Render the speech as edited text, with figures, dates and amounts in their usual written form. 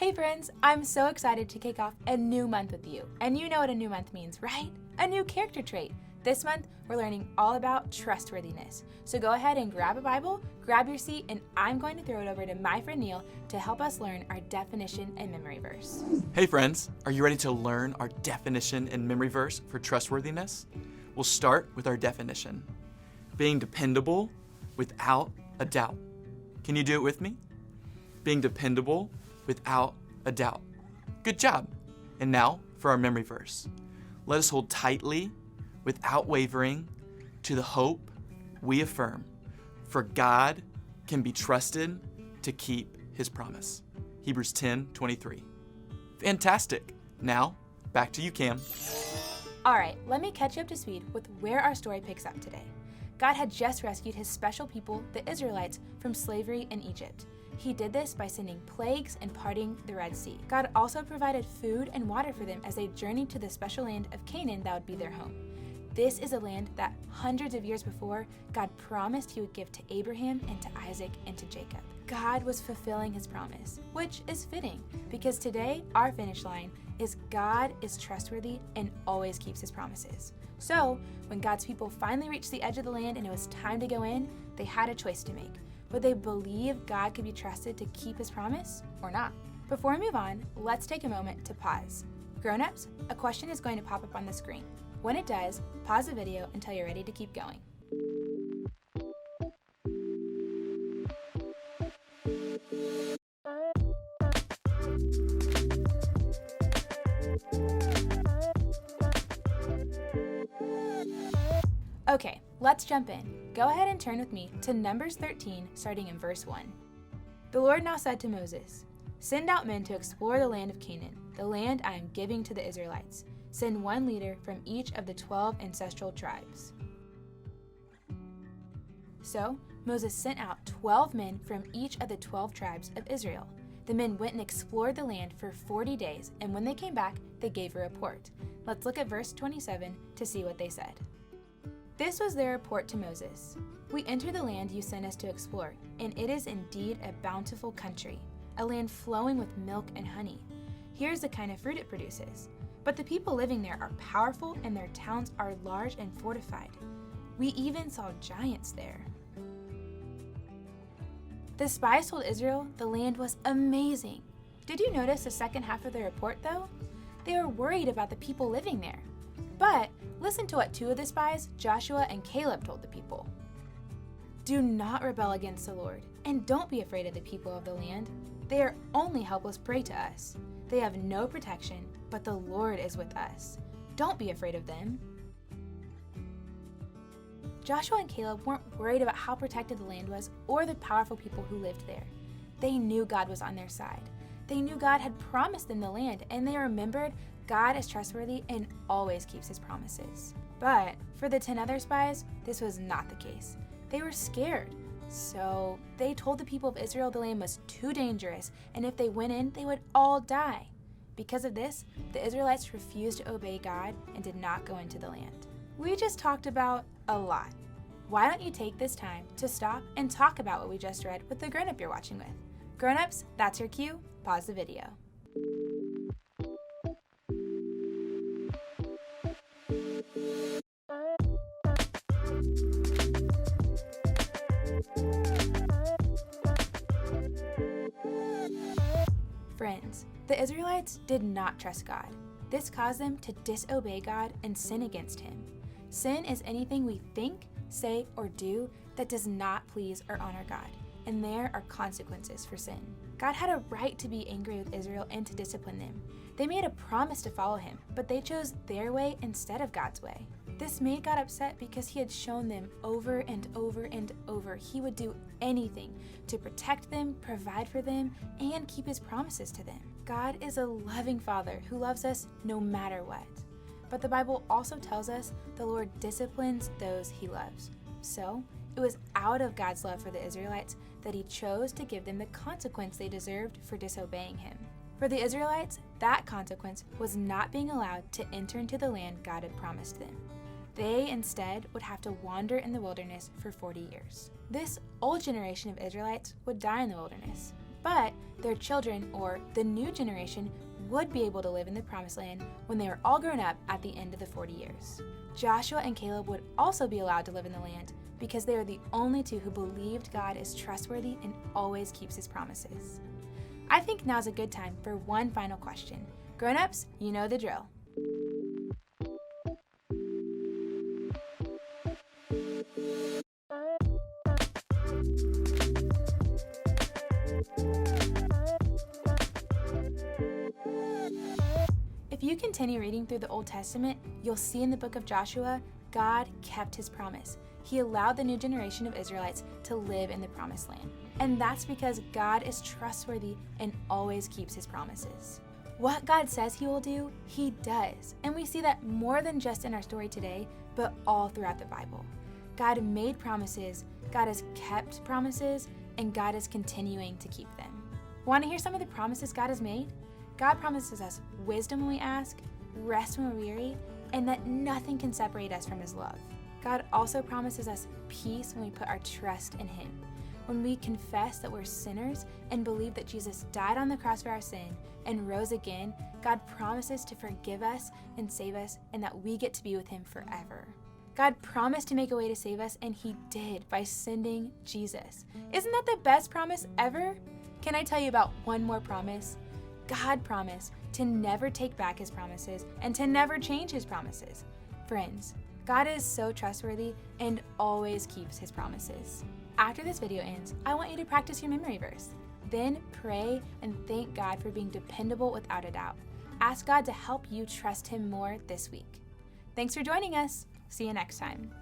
Hey friends, I'm so excited to kick off a new month with you. And you know what a new month means, right? A new character trait. This month, we're learning all about trustworthiness. So go ahead and grab a Bible, grab your seat, and I'm going to throw it over to my friend Neil to help us learn our definition and memory verse. Hey friends, are you ready to learn our definition and memory verse for trustworthiness? We'll start with our definition. Being dependable without a doubt. Can you do it with me? Being dependable without a doubt. Good job. And now for our memory verse. Let us hold tightly, without wavering, to the hope we affirm. For God can be trusted to keep his promise. Hebrews 10:23. Fantastic. Now, back to you, Cam. All right, let me catch you up to speed with where our story picks up today. God had just rescued his special people, the Israelites, from slavery in Egypt. He did this by sending plagues and parting the Red Sea. God also provided food and water for them as they journeyed to the special land of Canaan that would be their home. This is a land that hundreds of years before, God promised he would give to Abraham and to Isaac and to Jacob. God was fulfilling his promise, which is fitting because today our finish line is God is trustworthy and always keeps his promises. So when God's people finally reached the edge of the land and it was time to go in, they had a choice to make. Would they believe God could be trusted to keep his promise or not? Before we move on, let's take a moment to pause. Grown-ups, a question is going to pop up on the screen. When it does, pause the video until you're ready to keep going. Okay, let's jump in. Go ahead and turn with me to Numbers 13, starting in verse 1. The Lord now said to Moses, "Send out men to explore the land of Canaan, the land I am giving to the Israelites. Send one leader from each of the 12 ancestral tribes." So Moses sent out 12 men from each of the 12 tribes of Israel. The men went and explored the land for 40 days, and when they came back, they gave a report. Let's look at verse 27 to see what they said. This was their report to Moses. "We entered the land you sent us to explore, and it is indeed a bountiful country, a land flowing with milk and honey. Here's the kind of fruit it produces. But the people living there are powerful, and their towns are large and fortified. We even saw giants there." The spies told Israel the land was amazing. Did you notice the second half of the report, though? They were worried about the people living there. But listen to what two of the spies, Joshua and Caleb, told the people. "Do not rebel against the Lord, and don't be afraid of the people of the land. They are only helpless prey to us. They have no protection, but the Lord is with us. Don't be afraid of them." Joshua and Caleb weren't worried about how protected the land was or the powerful people who lived there. They knew God was on their side. They knew God had promised them the land, and they remembered God is trustworthy and always keeps his promises. But for the 10 other spies, this was not the case. They were scared. So they told the people of Israel the land was too dangerous, and if they went in, they would all die. Because of this, the Israelites refused to obey God and did not go into the land. We just talked about a lot. Why don't you take this time to stop and talk about what we just read with the grown-up you're watching with? Grown-ups, that's your cue. Pause the video. Friends, the Israelites did not trust God. This caused them to disobey God and sin against him. Sin is anything we think, say, or do that does not please or honor God, and there are consequences for sin. God had a right to be angry with Israel and to discipline them. They made a promise to follow him, but they chose their way instead of God's way. This made God upset because he had shown them over and over and over he would do anything to protect them, provide for them, and keep his promises to them. God is a loving Father who loves us no matter what. But the Bible also tells us the Lord disciplines those he loves. So it was out of God's love for the Israelites that he chose to give them the consequence they deserved for disobeying him. For the Israelites, that consequence was not being allowed to enter into the land God had promised them. They instead would have to wander in the wilderness for 40 years. This old generation of Israelites would die in the wilderness, but their children, or the new generation, would be able to live in the promised land when they were all grown up at the end of the 40 years. Joshua and Caleb would also be allowed to live in the land because they are the only two who believed God is trustworthy and always keeps his promises. I think now's a good time for one final question. Grown-ups, you know the drill. If you continue reading through the Old Testament, you'll see in the book of Joshua, God kept his promise. He allowed the new generation of Israelites to live in the promised land. And that's because God is trustworthy and always keeps his promises. What God says he will do, he does. And we see that more than just in our story today, but all throughout the Bible. God made promises, God has kept promises, and God is continuing to keep them. Want to hear some of the promises God has made? God promises us wisdom when we ask, rest when we're weary, and that nothing can separate us from his love. God also promises us peace when we put our trust in him. When we confess that we're sinners and believe that Jesus died on the cross for our sin and rose again, God promises to forgive us and save us, and that we get to be with him forever. God promised to make a way to save us, and he did by sending Jesus. Isn't that the best promise ever? Can I tell you about one more promise? God promised to never take back his promises and to never change his promises. Friends, God is so trustworthy and always keeps his promises. After this video ends, I want you to practice your memory verse. Then pray and thank God for being dependable without a doubt. Ask God to help you trust him more this week. Thanks for joining us. See you next time.